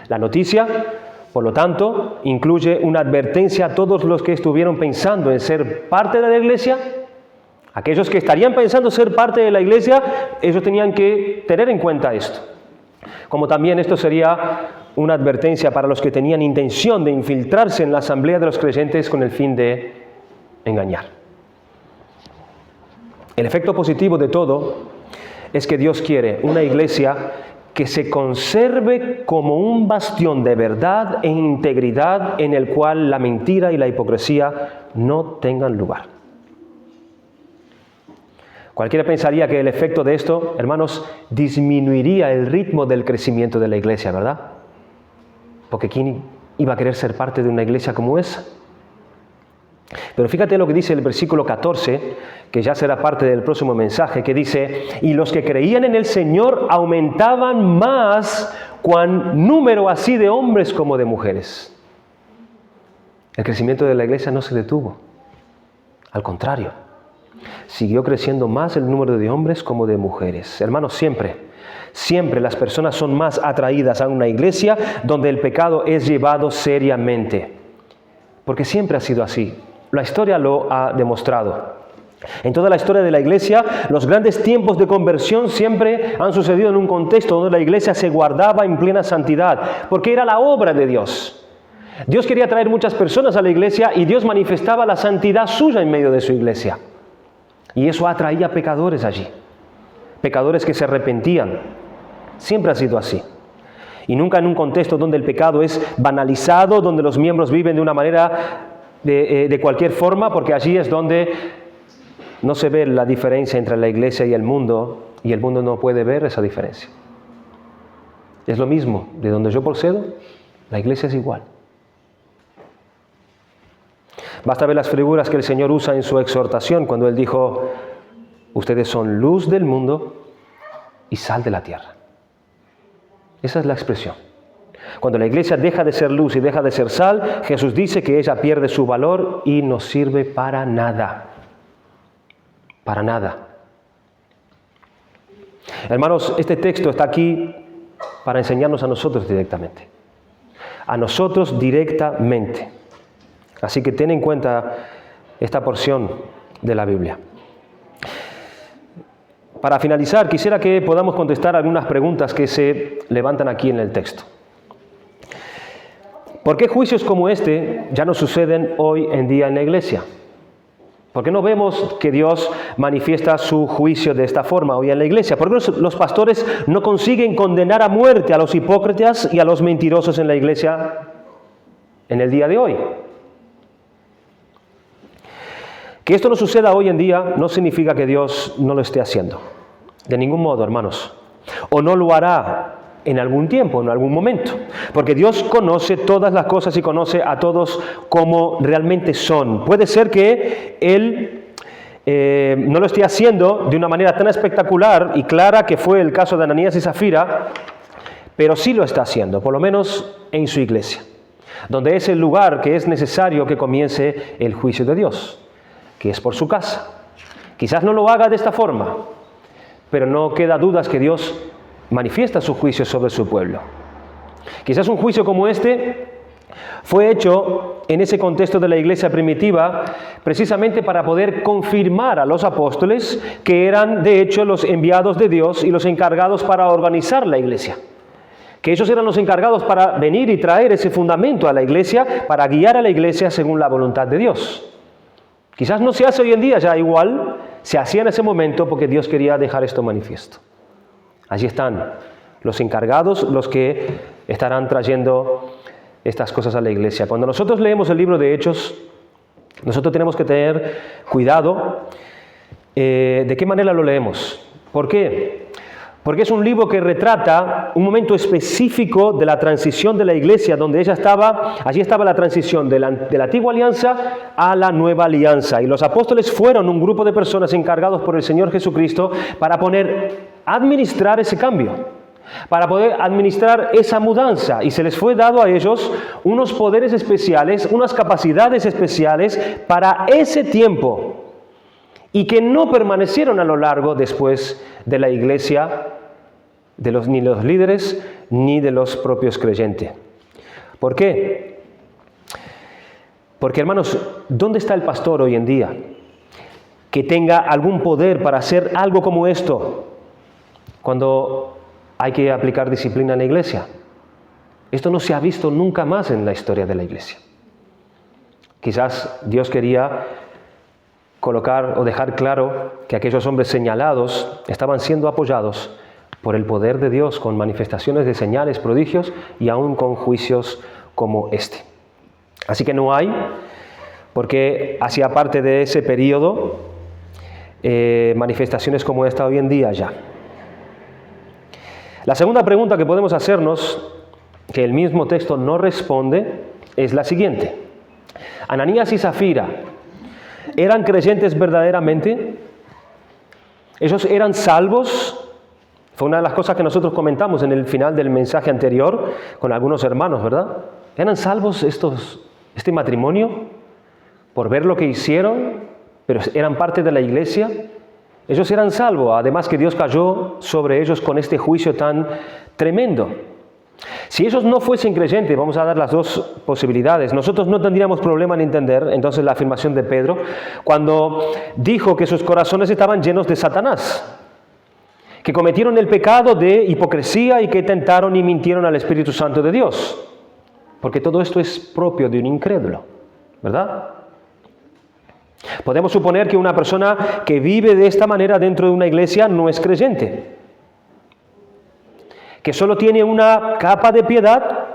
S1: La noticia, por lo tanto, incluye una advertencia a todos los que estuvieron pensando en ser parte de la iglesia. Aquellos que estarían pensando ser parte de la iglesia, ellos tenían que tener en cuenta esto. Como también esto sería una advertencia para los que tenían intención de infiltrarse en la asamblea de los creyentes con el fin de engañar. El efecto positivo de todo es que Dios quiere una iglesia que se conserve como un bastión de verdad e integridad en el cual la mentira y la hipocresía no tengan lugar. Cualquiera pensaría que el efecto de esto, hermanos, disminuiría el ritmo del crecimiento de la iglesia, ¿verdad? Porque ¿quién iba a querer ser parte de una iglesia como esa? Pero fíjate lo que dice el versículo 14, que ya será parte del próximo mensaje, que dice: y los que creían en el Señor aumentaban más cuán número así de hombres como de mujeres. El crecimiento de la iglesia no se detuvo. Al contrario, siguió creciendo más el número de hombres como de mujeres. Hermanos, siempre las personas son más atraídas a una iglesia donde el pecado es llevado seriamente. Porque siempre ha sido así. La historia lo ha demostrado. En toda la historia de la iglesia, los grandes tiempos de conversión siempre han sucedido en un contexto donde la iglesia se guardaba en plena santidad, porque era la obra de Dios. Dios quería traer muchas personas a la iglesia y Dios manifestaba la santidad suya en medio de su iglesia. Y eso atraía pecadores allí, pecadores que se arrepentían. Siempre ha sido así. Y nunca en un contexto donde el pecado es banalizado, donde los miembros viven de una manera de cualquier forma, porque allí es donde no se ve la diferencia entre la iglesia y el mundo no puede ver esa diferencia. Es lo mismo, de donde yo procedo, la iglesia es igual. Basta ver las figuras que el Señor usa en su exhortación cuando Él dijo: ustedes son luz del mundo y sal de la tierra. Esa es la expresión. Cuando la iglesia deja de ser luz y deja de ser sal, Jesús dice que ella pierde su valor y no sirve para nada. Para nada. Hermanos, este texto está aquí para enseñarnos a nosotros directamente. A nosotros directamente. Así que ten en cuenta esta porción de la Biblia. Para finalizar, quisiera que podamos contestar algunas preguntas que se levantan aquí en el texto. ¿Por qué juicios como este ya no suceden hoy en día en la iglesia? ¿Por qué no vemos que Dios manifiesta su juicio de esta forma hoy en la iglesia? ¿Por qué los pastores no consiguen condenar a muerte a los hipócritas y a los mentirosos en la iglesia en el día de hoy? Que esto no suceda hoy en día no significa que Dios no lo esté haciendo. De ningún modo, hermanos. O no lo hará en algún tiempo, en algún momento. Porque Dios conoce todas las cosas y conoce a todos como realmente son. Puede ser que Él no lo esté haciendo de una manera tan espectacular y clara que fue el caso de Ananías y Zafira, pero sí lo está haciendo, por lo menos en su iglesia, donde es el lugar que es necesario que comience el juicio de Dios, que es por su casa. Quizás no lo haga de esta forma, pero no queda dudas que Dios manifiesta su juicio sobre su pueblo. Quizás un juicio como este fue hecho en ese contexto de la iglesia primitiva precisamente para poder confirmar a los apóstoles que eran de hecho los enviados de Dios y los encargados para organizar la iglesia. Que ellos eran los encargados para venir y traer ese fundamento a la iglesia, para guiar a la iglesia según la voluntad de Dios. Quizás no se hace hoy en día ya igual, se hacía en ese momento porque Dios quería dejar esto manifiesto. Allí están los encargados, los que estarán trayendo estas cosas a la iglesia. Cuando nosotros leemos el libro de Hechos, nosotros tenemos que tener cuidado de qué manera lo leemos. ¿Por qué? porque es un libro que retrata un momento específico de la transición de la iglesia, donde allí estaba la transición de la antigua alianza a la nueva alianza. Y los apóstoles fueron un grupo de personas encargados por el Señor Jesucristo para administrar ese cambio, para poder administrar esa mudanza. Y se les fue dado a ellos unos poderes especiales, unas capacidades especiales para ese tiempo, y que no permanecieron a lo largo después de la iglesia, ni los líderes, ni de los propios creyentes. ¿Por qué? Porque, hermanos, ¿dónde está el pastor hoy en día que tenga algún poder para hacer algo como esto cuando hay que aplicar disciplina en la iglesia? Esto no se ha visto nunca más en la historia de la iglesia. Quizás Dios quería colocar o dejar claro que aquellos hombres señalados estaban siendo apoyados por el poder de Dios con manifestaciones de señales, prodigios y aún con juicios como este. Así que no hay, porque hacía parte de ese periodo, manifestaciones como esta hoy en día ya. La segunda pregunta que podemos hacernos, que el mismo texto no responde, es la siguiente. Ananías y Zafira, ¿eran creyentes verdaderamente? ¿Ellos eran salvos? Fue una de las cosas que nosotros comentamos en el final del mensaje anterior con algunos hermanos, ¿verdad? ¿Eran salvos este matrimonio por ver lo que hicieron, pero eran parte de la iglesia? Ellos eran salvos, además que Dios cayó sobre ellos con este juicio tan tremendo. Si ellos no fuesen creyentes, vamos a dar las dos posibilidades, nosotros no tendríamos problema en entender entonces la afirmación de Pedro cuando dijo que sus corazones estaban llenos de Satanás, que cometieron el pecado de hipocresía y que tentaron y mintieron al Espíritu Santo de Dios, porque todo esto es propio de un incrédulo, ¿verdad? Podemos suponer que una persona que vive de esta manera dentro de una iglesia no es creyente, que solo tiene una capa de piedad,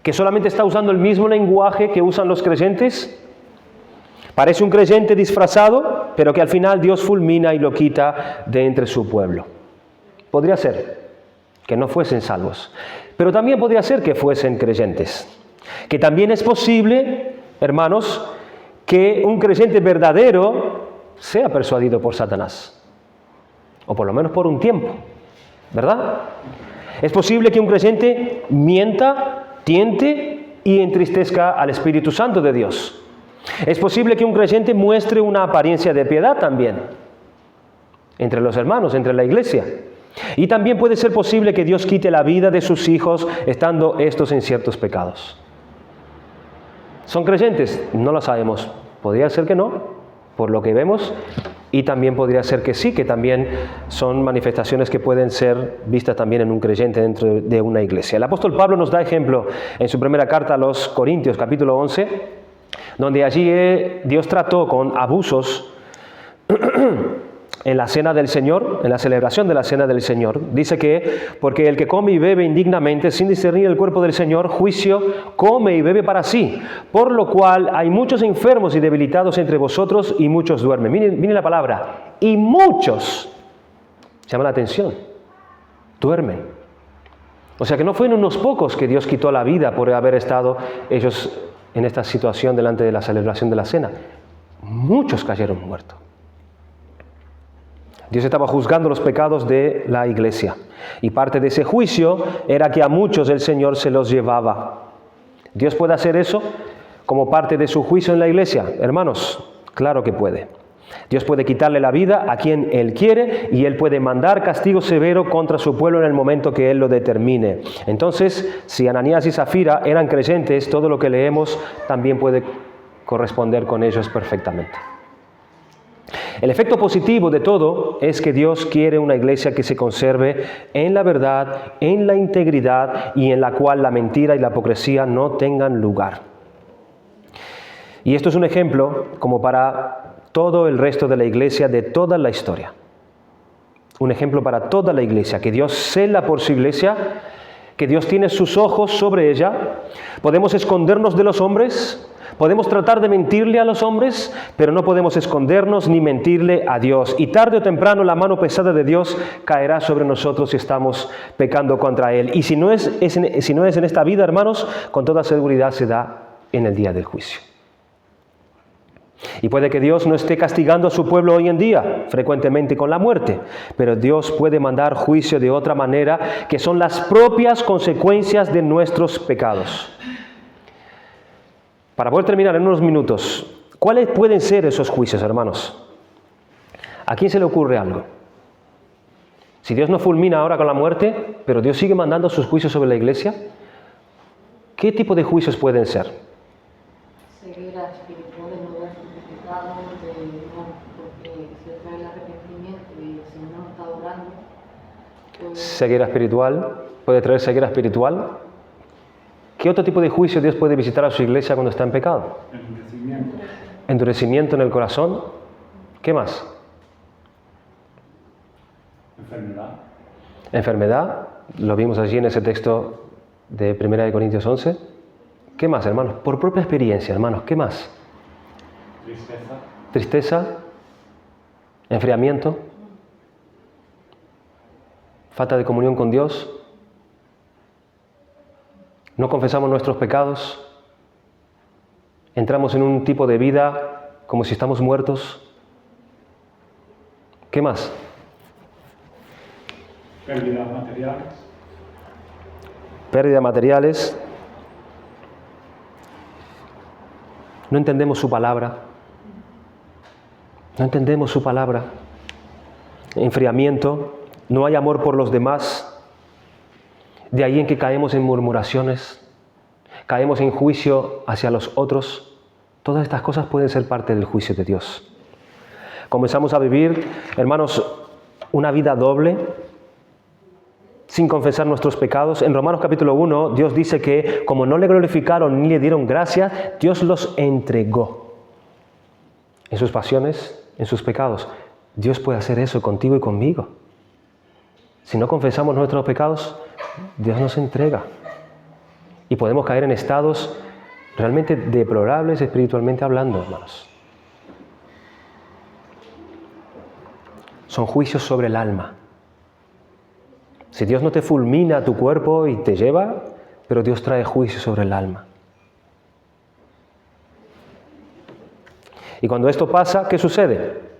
S1: que solamente está usando el mismo lenguaje que usan los creyentes. Parece un creyente disfrazado, pero que al final Dios fulmina y lo quita de entre su pueblo. Podría ser que no fuesen salvos, pero también podría ser que fuesen creyentes. Que también es posible, hermanos, que un creyente verdadero sea persuadido por Satanás, o por lo menos por un tiempo, ¿verdad? Es posible que un creyente mienta, tiente y entristezca al Espíritu Santo de Dios. Es posible que un creyente muestre una apariencia de piedad también entre los hermanos, entre la iglesia. Y también puede ser posible que Dios quite la vida de sus hijos estando estos en ciertos pecados. ¿Son creyentes? No lo sabemos. Podría ser que no, por lo que vemos, y también podría ser que sí, que también son manifestaciones que pueden ser vistas también en un creyente dentro de una iglesia. El apóstol Pablo nos da ejemplo en su primera carta a los Corintios, capítulo 11, donde allí Dios trató con abusos en la cena del Señor, en la celebración de la cena del Señor. Dice que, porque el que come y bebe indignamente, sin discernir el cuerpo del Señor, juicio, come y bebe para sí, por lo cual hay muchos enfermos y debilitados entre vosotros y muchos duermen. Miren la palabra, y muchos, llama la atención, duermen. O sea que no fueron unos pocos que Dios quitó la vida por haber estado ellos en esta situación delante de la celebración de la cena. Muchos cayeron muertos. Dios estaba juzgando los pecados de la iglesia. Y parte de ese juicio era que a muchos el Señor se los llevaba. ¿Dios puede hacer eso como parte de su juicio en la iglesia? Hermanos, claro que puede. Dios puede quitarle la vida a quien Él quiere y Él puede mandar castigo severo contra su pueblo en el momento que Él lo determine. Entonces, si Ananías y Zafira eran creyentes, todo lo que leemos también puede corresponder con ellos perfectamente. El efecto positivo de todo es que Dios quiere una iglesia que se conserve en la verdad, en la integridad y en la cual la mentira y la hipocresía no tengan lugar. Y esto es un ejemplo como para todo el resto de la iglesia de toda la historia. Un ejemplo para toda la iglesia, que Dios cela por su iglesia que Dios tiene sus ojos sobre ella. Podemos escondernos de los hombres, podemos tratar de mentirle a los hombres, pero no podemos escondernos ni mentirle a Dios. Y tarde o temprano la mano pesada de Dios caerá sobre nosotros si estamos pecando contra Él. Y si no es en esta vida, hermanos, con toda seguridad se da en el día del juicio. Y puede que Dios no esté castigando a su pueblo hoy en día, frecuentemente con la muerte, pero Dios puede mandar juicio de otra manera, que son las propias consecuencias de nuestros pecados. Para poder terminar en unos minutos, ¿cuáles pueden ser esos juicios, hermanos? ¿A quién se le ocurre algo? Si Dios no fulmina ahora con la muerte, pero Dios sigue mandando sus juicios sobre la iglesia, ¿qué tipo de juicios pueden ser?
S2: Ceguera espiritual de no ver sus pecados, porque si trae el arrepentimiento y el Señor no está orando, pues...
S1: Ceguera espiritual, puede traer ceguera espiritual. ¿Qué otro tipo de juicio Dios puede visitar a su iglesia cuando está en pecado?
S3: Endurecimiento.
S1: Endurecimiento en el corazón. ¿Qué más?
S3: Enfermedad.
S1: Enfermedad. Lo vimos allí en ese texto de 1 Corintios 11. ¿Qué más, hermanos? Por propia experiencia, hermanos. ¿Qué más?
S3: Tristeza.
S1: Tristeza. Enfriamiento. Falta de comunión con Dios. No confesamos nuestros pecados, entramos en un tipo de vida como si estamos muertos. ¿Qué más?
S3: Pérdidas materiales.
S1: Pérdidas materiales. No entendemos su palabra. No entendemos su palabra. Enfriamiento. No hay amor por los demás. De ahí en que caemos en murmuraciones, caemos en juicio hacia los otros. Todas estas cosas pueden ser parte del juicio de Dios. Comenzamos a vivir, hermanos, una vida doble, sin confesar nuestros pecados. En Romanos capítulo 1, Dios dice que como no le glorificaron ni le dieron gracias, Dios los entregó en sus pasiones, en sus pecados. Dios puede hacer eso contigo y conmigo. Si no confesamos nuestros pecados, Dios nos entrega y podemos caer en estados realmente deplorables espiritualmente hablando, hermanos. Son juicios sobre el alma. Si Dios no te fulmina tu cuerpo y te lleva, pero Dios trae juicio sobre el alma. Y cuando esto pasa, ¿qué sucede?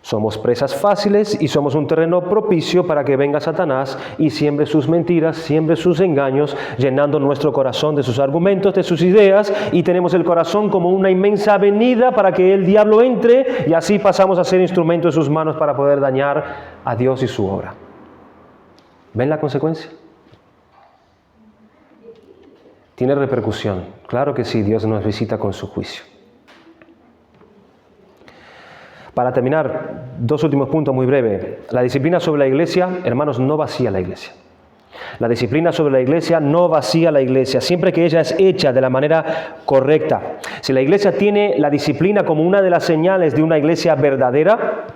S1: Somos presas fáciles y somos un terreno propicio para que venga Satanás y siembre sus mentiras, siembre sus engaños, llenando nuestro corazón de sus argumentos, de sus ideas, y tenemos el corazón como una inmensa avenida para que el diablo entre, y así pasamos a ser instrumento en sus manos para poder dañar a Dios y su obra. ¿Ven la consecuencia? Tiene repercusión. Claro que sí, Dios nos visita con su juicio. Para terminar, dos últimos puntos muy breves. La disciplina sobre la iglesia, hermanos, no vacía la iglesia. La disciplina sobre la iglesia no vacía la iglesia, siempre que ella es hecha de la manera correcta. Si la iglesia tiene la disciplina como una de las señales de una iglesia verdadera,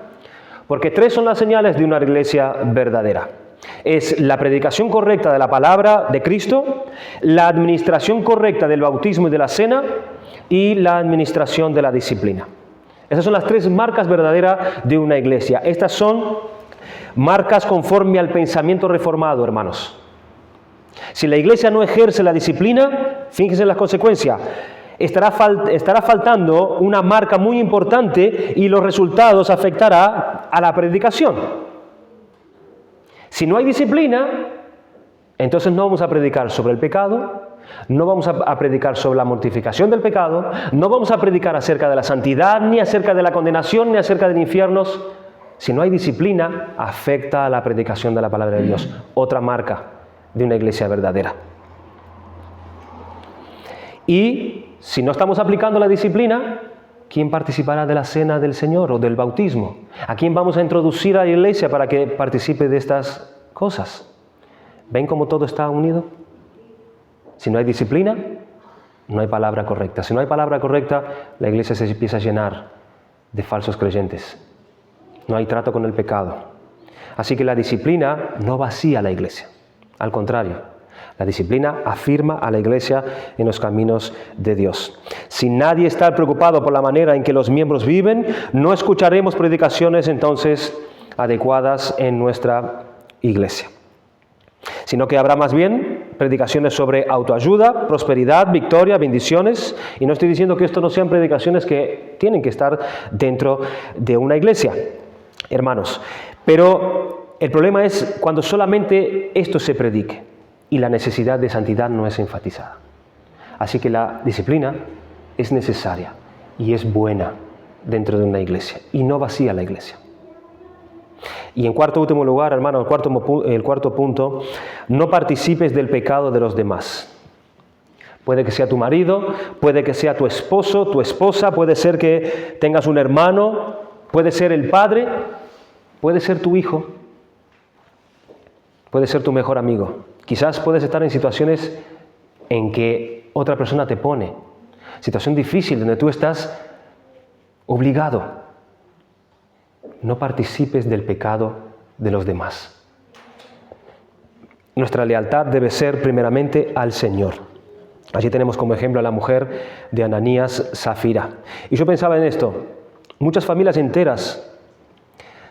S1: porque tres son las señales de una iglesia verdadera. Es la predicación correcta de la palabra de Cristo, la administración correcta del bautismo y de la cena, y la administración de la disciplina. Esas son las tres marcas verdaderas de una iglesia. Estas son marcas conforme al pensamiento reformado, hermanos. Si la iglesia no ejerce la disciplina, fíjense en las consecuencias. Estará faltando una marca muy importante y los resultados afectará a la predicación. Si no hay disciplina, entonces no vamos a predicar sobre el pecado, no vamos a predicar sobre la mortificación del pecado, no vamos a predicar acerca de la santidad, ni acerca de la condenación, ni acerca del infierno. Si no hay disciplina, afecta a la predicación de la palabra de Dios. Otra marca de una iglesia verdadera. Y si no estamos aplicando la disciplina, ¿quién participará de la cena del Señor o del bautismo? ¿A quién vamos a introducir a la iglesia para que participe de estas cosas? ¿Ven cómo todo está unido? Si no hay disciplina, no hay palabra correcta. Si no hay palabra correcta, la iglesia se empieza a llenar de falsos creyentes. No hay trato con el pecado. Así que la disciplina no vacía a la iglesia. Al contrario, La disciplina afirma a la iglesia en los caminos de Dios. Si nadie está preocupado por la manera en que los miembros viven, no escucharemos predicaciones entonces adecuadas en nuestra iglesia. Sino que habrá más bien predicaciones sobre autoayuda, prosperidad, victoria, bendiciones. Y no estoy diciendo que esto no sean predicaciones que tienen que estar dentro de una iglesia, hermanos. Pero el problema es cuando solamente esto se predique y la necesidad de santidad no es enfatizada. Así que la disciplina es necesaria y es buena dentro de una iglesia y no vacía la iglesia. Y en cuarto último lugar, hermano, el cuarto punto, no participes del pecado de los demás. Puede que sea tu marido, puede que sea tu esposo, tu esposa, puede ser que tengas un hermano, puede ser el padre, puede ser tu hijo, puede ser tu mejor amigo. Quizás puedes estar en situaciones en que otra persona te pone, situación difícil donde tú estás obligado. No participes del pecado de los demás. Nuestra lealtad debe ser primeramente al Señor. Allí tenemos como ejemplo a la mujer de Ananías, Zafira. Y yo pensaba en esto, muchas familias enteras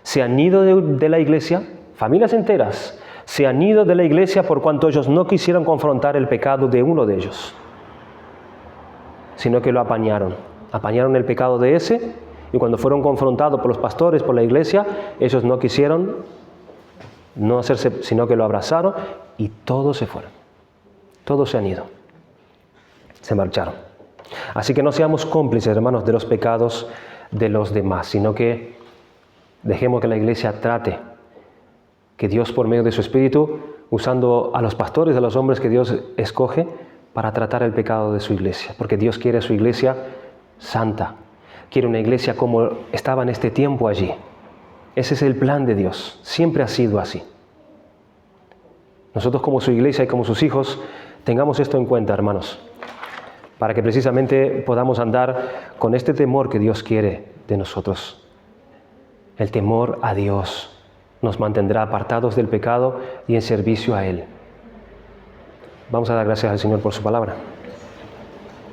S1: se han ido de la iglesia, familias enteras, se han ido de la iglesia por cuanto ellos no quisieron confrontar el pecado de uno de ellos, sino que lo apañaron. Apañaron el pecado de ese y cuando fueron confrontados por los pastores, por la iglesia, ellos no quisieron no hacerse, sino que lo abrazaron y todos se fueron. Todos se han ido. Se marcharon. Así que no seamos cómplices, hermanos, de los pecados de los demás, sino que dejemos que la iglesia trate, que Dios por medio de su Espíritu, usando a los pastores, a los hombres que Dios escoge, para tratar el pecado de su iglesia. Porque Dios quiere a su iglesia santa. Quiere una iglesia como estaba en este tiempo allí. Ese es el plan de Dios. Siempre ha sido así. Nosotros como su iglesia y como sus hijos, tengamos esto en cuenta, hermanos, para que precisamente podamos andar con este temor que Dios quiere de nosotros. El temor a Dios nos mantendrá apartados del pecado y en servicio a Él. Vamos a dar gracias al Señor por su palabra.